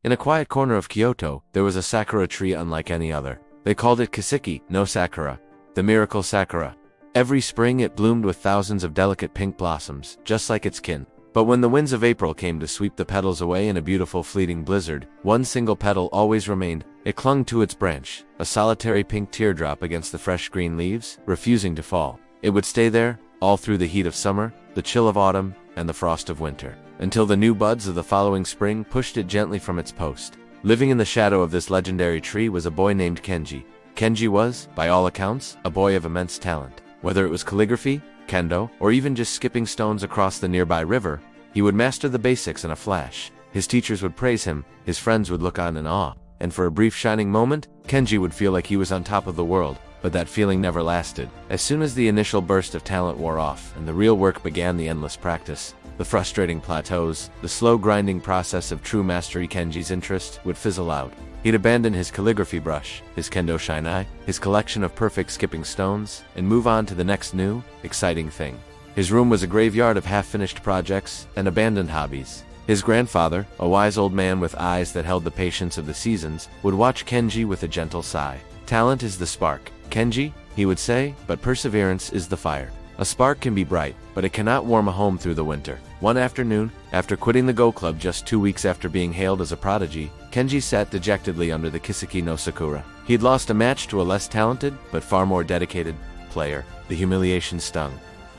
In a quiet corner of Kyoto, there was a sakura tree unlike any other. They called it Kiseki no Sakura, the miracle sakura. Every spring it bloomed with thousands of delicate pink blossoms, just like its kin. But when the winds of April came to sweep the petals away in a beautiful fleeting blizzard, one single petal always remained. It clung to its branch, a solitary pink teardrop against the fresh green leaves, refusing to fall. It would stay there, all through the heat of summer, the chill of autumn, and the frost of winter, until the new buds of the following spring pushed it gently from its post. Living in the shadow of this legendary tree was a boy named Kenji. Kenji was, by all accounts, a boy of immense talent. Whether it was calligraphy, kendo, or even just skipping stones across the nearby river, he would master the basics in a flash. His teachers would praise him, his friends would look on in awe, and for a brief shining moment, Kenji would feel like he was on top of the world. But that feeling never lasted. As soon as the initial burst of talent wore off and the real work began, the endless practice, the frustrating plateaus, the slow grinding process of true mastery, Kenji's interest would fizzle out. He'd abandon his calligraphy brush, his kendo shinai, his collection of perfect skipping stones, and move on to the next new, exciting thing. His room was a graveyard of half-finished projects and abandoned hobbies. His grandfather, a wise old man with eyes that held the patience of the seasons, would watch Kenji with a gentle sigh. "Talent is the spark, Kenji," he would say, "but perseverance is the fire. A spark can be bright, but it cannot warm a home through the winter." One afternoon, after quitting the Go Club just 2 weeks after being hailed as a prodigy, Kenji sat dejectedly under the Kiseki no Sakura. He'd lost a match to a less talented, but far more dedicated, player. The humiliation stung.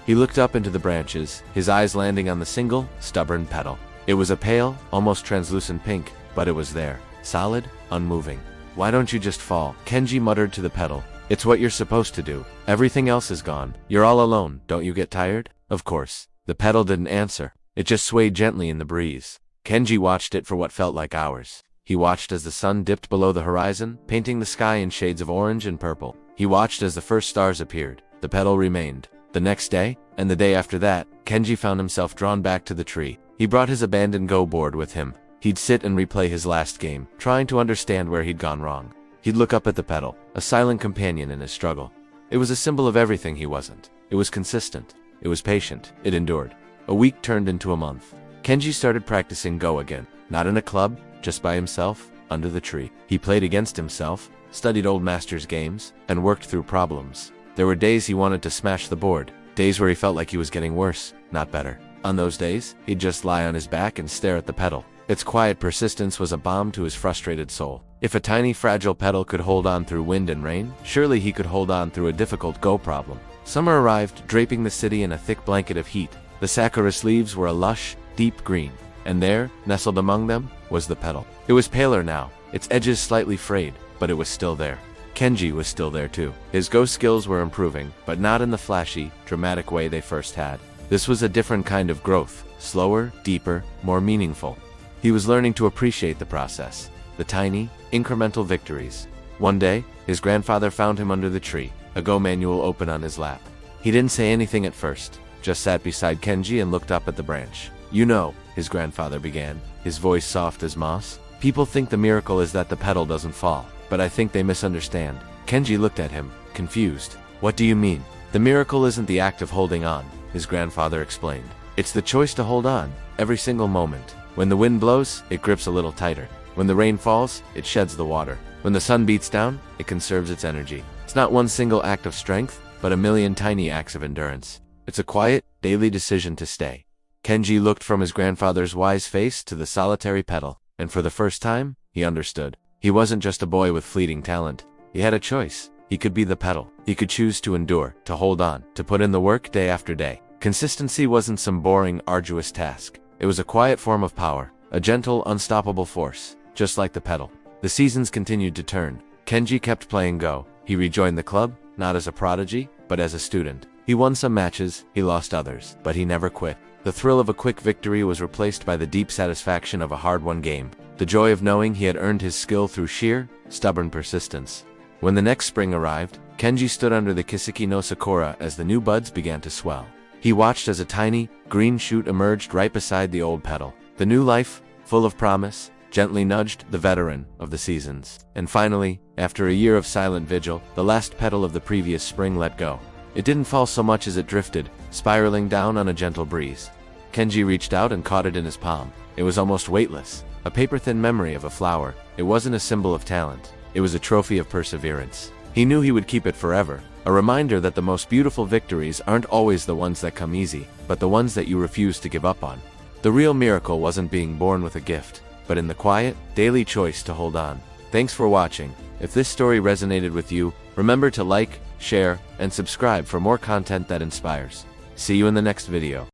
He looked up into the branches, his eyes landing on the single, stubborn petal. It was a pale, almost translucent pink, but it was there, solid, unmoving. "Why don't you just fall?" Kenji muttered to the petal. "It's what you're supposed to do. Everything else is gone. You're all alone. Don't you get tired?" Of course. The petal didn't answer. It just swayed gently in the breeze. Kenji watched it for what felt like hours. He watched as the sun dipped below the horizon, painting the sky in shades of orange and purple. He watched as the first stars appeared. The petal remained. The next day, and the day after that, Kenji found himself drawn back to the tree. He brought his abandoned Go board with him. He'd sit and replay his last game, trying to understand where he'd gone wrong. He'd look up at the petal, a silent companion in his struggle. It was a symbol of everything he wasn't. It was consistent. It was patient. It endured. A week turned into a month. Kenji started practicing Go again. Not in a club, just by himself, under the tree. He played against himself, studied old masters' games, and worked through problems. There were days he wanted to smash the board, days where he felt like he was getting worse, not better. On those days, he'd just lie on his back and stare at the petal. Its quiet persistence was a balm to his frustrated soul. If a tiny fragile petal could hold on through wind and rain, surely he could hold on through a difficult Go problem. Summer arrived, draping the city in a thick blanket of heat. The sakura's leaves were a lush, deep green, and there, nestled among them, was the petal. It was paler now, its edges slightly frayed, but it was still there. Kenji was still there too. His Go skills were improving, but not in the flashy, dramatic way they first had. This was a different kind of growth, slower, deeper, more meaningful. He was learning to appreciate the process, the tiny, incremental victories. One day, his grandfather found him under the tree, a Go manual open on his lap. He didn't say anything at first, just sat beside Kenji and looked up at the branch. "You know," his grandfather began, his voice soft as moss, "people think the miracle is that the petal doesn't fall, but I think they misunderstand." Kenji looked at him, confused. "What do you mean?" "The miracle isn't the act of holding on," his grandfather explained. "It's the choice to hold on, every single moment. When the wind blows, it grips a little tighter. When the rain falls, it sheds the water. When the sun beats down, it conserves its energy. It's not one single act of strength, but a million tiny acts of endurance. It's a quiet, daily decision to stay." Kenji looked from his grandfather's wise face to the solitary petal, and for the first time, he understood. He wasn't just a boy with fleeting talent. He had a choice. He could be the petal. He could choose to endure, to hold on, to put in the work day after day. Consistency wasn't some boring, arduous task. It was a quiet form of power, a gentle, unstoppable force, just like the petal. The seasons continued to turn. Kenji kept playing Go. He rejoined the club, not as a prodigy, but as a student. He won some matches, he lost others, but he never quit. The thrill of a quick victory was replaced by the deep satisfaction of a hard-won game, the joy of knowing he had earned his skill through sheer, stubborn persistence. When the next spring arrived, Kenji stood under the Kiseki no Sakura as the new buds began to swell. He watched as a tiny, green shoot emerged right beside the old petal. The new life, full of promise, gently nudged the veteran of the seasons. And finally, after a year of silent vigil, the last petal of the previous spring let go. It didn't fall so much as it drifted, spiraling down on a gentle breeze. Kenji reached out and caught it in his palm. It was almost weightless. A paper-thin memory of a flower. It wasn't a symbol of talent. It was a trophy of perseverance. He knew he would keep it forever. A reminder that the most beautiful victories aren't always the ones that come easy, but the ones that you refuse to give up on. The real miracle wasn't being born with a gift, but in the quiet, daily choice to hold on. Thanks for watching. If this story resonated with you, remember to like, share, and subscribe for more content that inspires. See you in the next video.